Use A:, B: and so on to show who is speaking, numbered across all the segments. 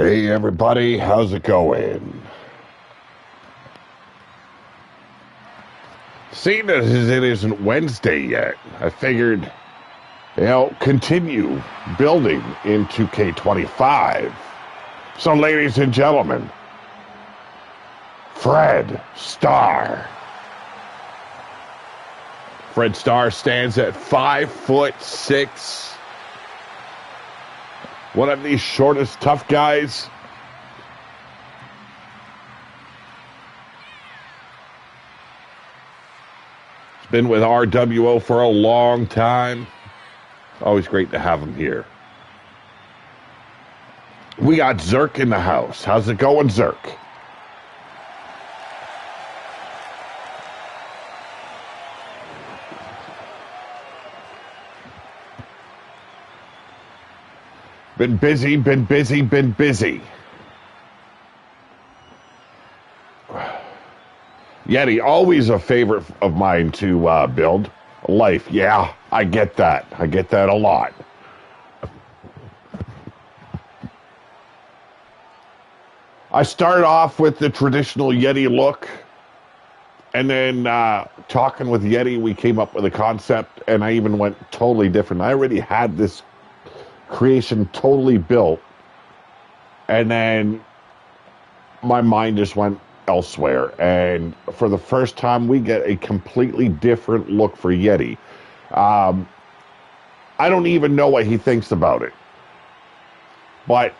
A: Hey everybody, how's it going? Seeing as it isn't Wednesday yet, I figured, continue building in 2K25. So ladies and gentlemen, FRED STARR. FRED STARR stands at 5'6". One of the shortest tough guys. He's been with RWO for a long time. Always great to have him here. We got Zerk in the house. How's it going, Zerk? Been busy. Yeti, always a favorite of mine to build. Life, yeah, I get that. I get that a lot. I started off with the traditional Yeti look, and then talking with Yeti, we came up with a concept, and I even went totally different. I already had this creation totally built, and then my mind just went elsewhere, and for the first time we get a completely different look for Yeti. I don't even know what he thinks about it, but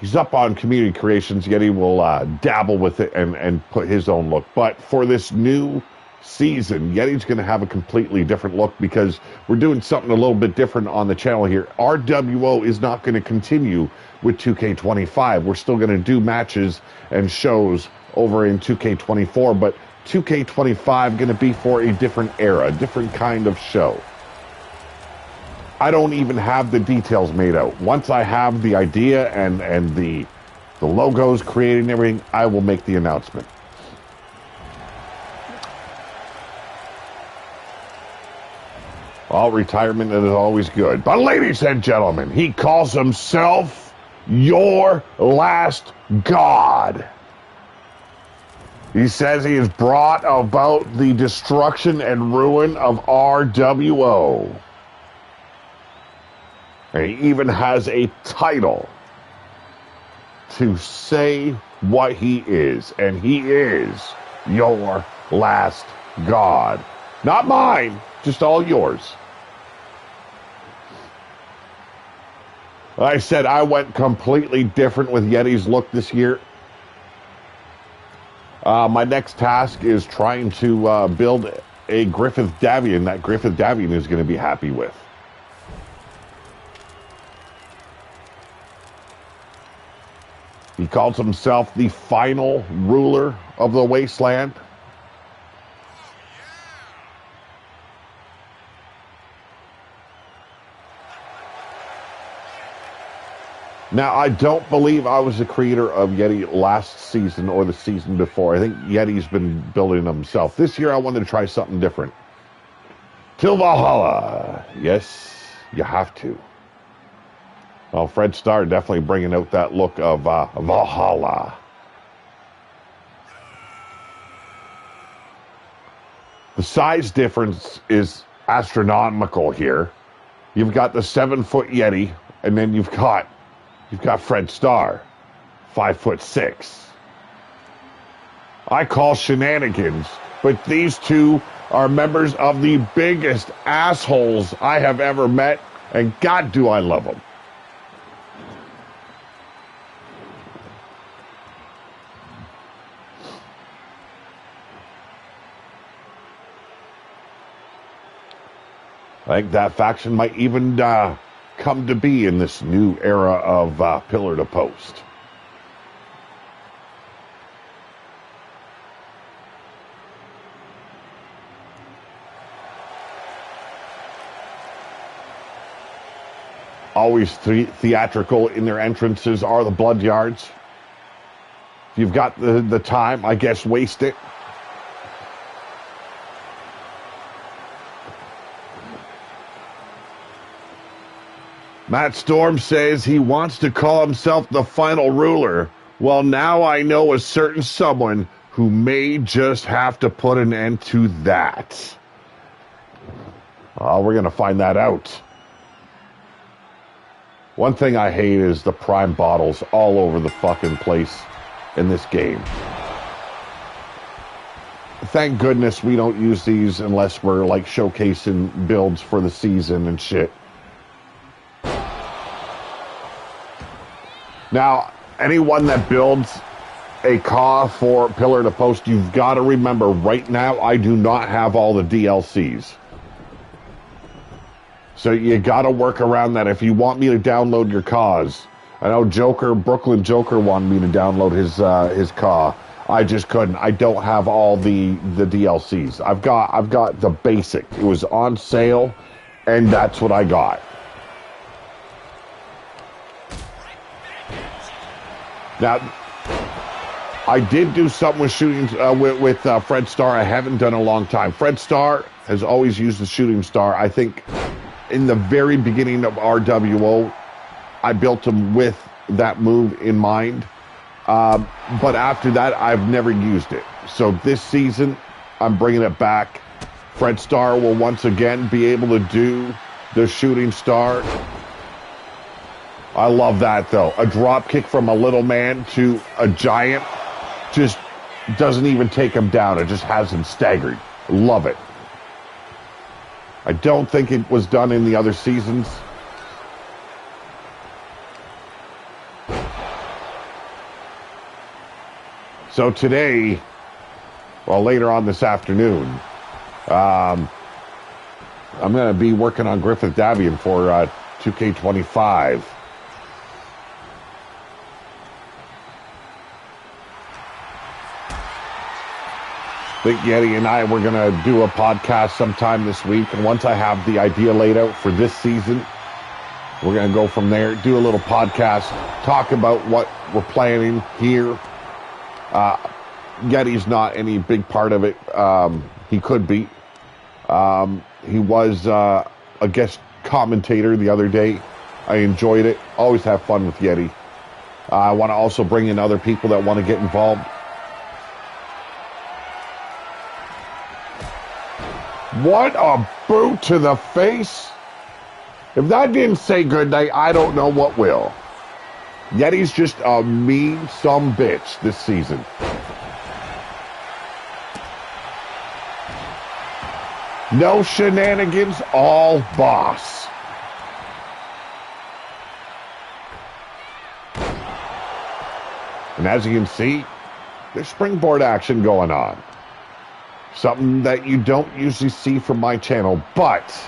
A: he's up on community creations. Yeti will dabble with it and put his own look, but for this new season, Yeti's going to have a completely different look because we're doing something a little bit different on the channel here. RWO is not going to continue with 2K25. We're still going to do matches and shows over in 2K24, but 2K25 going to be for a different era, a different kind of show. I don't even have the details made out. Once I have the idea and the logos created and everything, I will make the announcement. Well, retirement is always good. But ladies and gentlemen, he calls himself your last god. He says he has brought about the destruction and ruin of RWO. And he even has a title to say what he is. And he is your last god. Not mine, just all yours. Like I said, I went completely different with Yeti's look this year. My next task is trying to build a Griffith Davian that Griffith Davian is going to be happy with. He calls himself the final ruler of the wasteland. Now, I don't believe I was the creator of Yeti last season or the season before. I think Yeti's been building himself. This year, I wanted to try something different. Till Valhalla. Yes, you have to. Well, FRED STARR definitely bringing out that look of Valhalla. The size difference is astronomical here. You've got the 7-foot Yeti, and then you've got FRED STARR, 5'6". I call shenanigans, but these two are members of the biggest assholes I have ever met, and God do I love them. I think that faction might even come to be in this new era of pillar to post. Always theatrical in their entrances are the blood yards. If you've got the time, I guess waste it. Matt Storm says he wants to call himself the final ruler. Well, now I know a certain someone who may just have to put an end to that. We're going to find that out. One thing I hate is the Prime bottles all over the fucking place in this game. Thank goodness we don't use these unless we're like showcasing builds for the season and shit. Now, anyone that builds a CAW for Pillar to Post, you've got to remember right now I do not have all the DLCs. So you got to work around that. If you want me to download your CAWs, I know Brooklyn Joker wanted me to download his CAW. I just couldn't. I don't have all the DLCs. I've got the basic. It was on sale, and that's what I got. Now, I did do something with shooting with FRED STARR. I haven't done in a long time. FRED STARR has always used the shooting star. I think in the very beginning of RWO, I built him with that move in mind. But after that, I've never used it. So this season, I'm bringing it back. FRED STARR will once again be able to do the shooting star. I love that, though. A drop kick from a little man to a giant just doesn't even take him down. It just has him staggered. Love it. I don't think it was done in the other seasons. So today, well, later on this afternoon, I'm going to be working on Griffith Davian for 2K25. Big Yeti and I, we're going to do a podcast sometime this week. And once I have the idea laid out for this season, we're going to go from there, do a little podcast, talk about what we're planning here. Yeti's not any big part of it. He could be. He was a guest commentator the other day. I enjoyed it. Always have fun with Yeti. I want to also bring in other people that want to get involved. What a boot to the face. If that didn't say good night, I don't know what will. Yeti's just a mean sumbitch this season. No shenanigans, all boss. And as you can see, there's springboard action going on. Something that you don't usually see from my channel, but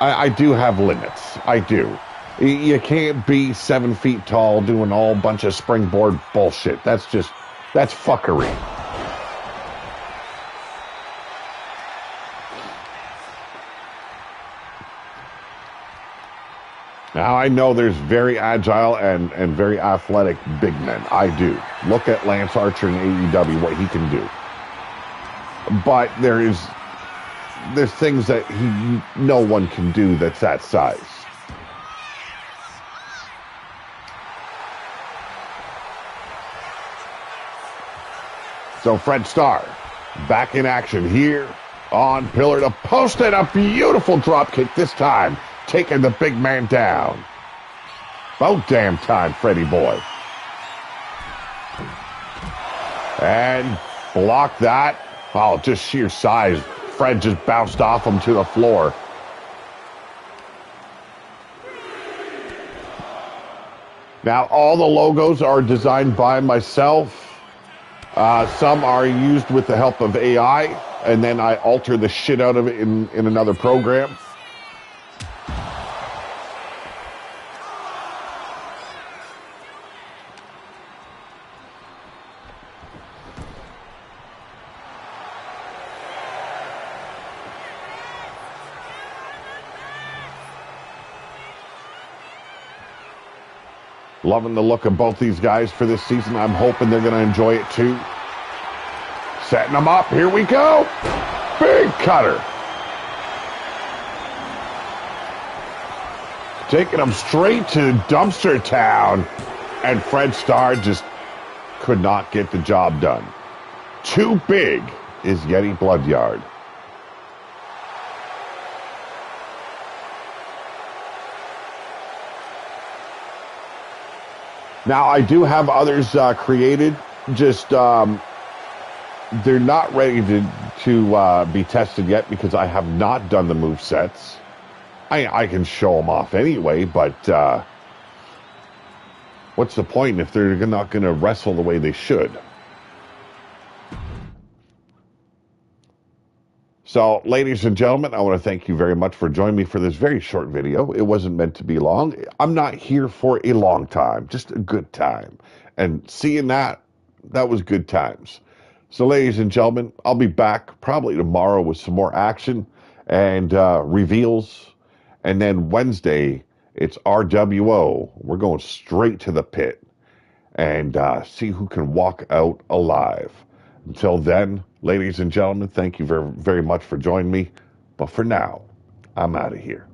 A: I do have limits. I do. You can't be 7 feet tall doing all bunch of springboard bullshit. That's fuckery. Now, I know there's very agile and very athletic big men. I do. Look at Lance Archer in AEW, what he can do. But there's things that no one can do that's that size. So FRED STARR back in action here on Pillar to Post, and a beautiful drop kick this time, taking the big man down. About damn time, Freddy boy. And block that. Oh, just sheer size. Fred just bounced off him to the floor. Now, all the logos are designed by myself. Some are used with the help of AI, and then I alter the shit out of it in another program. Loving the look of both these guys for this season. I'm hoping they're going to enjoy it too. Setting them up. Here we go. Big cutter. taking him straight to Dumpster Town, and FRED STARR just could not get the job done. Too big is Yeti Bloodyard. Now, I do have others created, just they're not ready to be tested yet because I have not done the move sets. I can show them off anyway, but what's the point if they're not going to wrestle the way they should? So, ladies and gentlemen, I want to thank you very much for joining me for this very short video. It wasn't meant to be long. I'm not here for a long time, just a good time. And seeing that was good times. So, ladies and gentlemen, I'll be back probably tomorrow with some more action and reveals. And then Wednesday, it's RWO. We're going straight to the pit and see who can walk out alive. Until then, ladies and gentlemen, thank you very, very much for joining me. But for now, I'm out of here.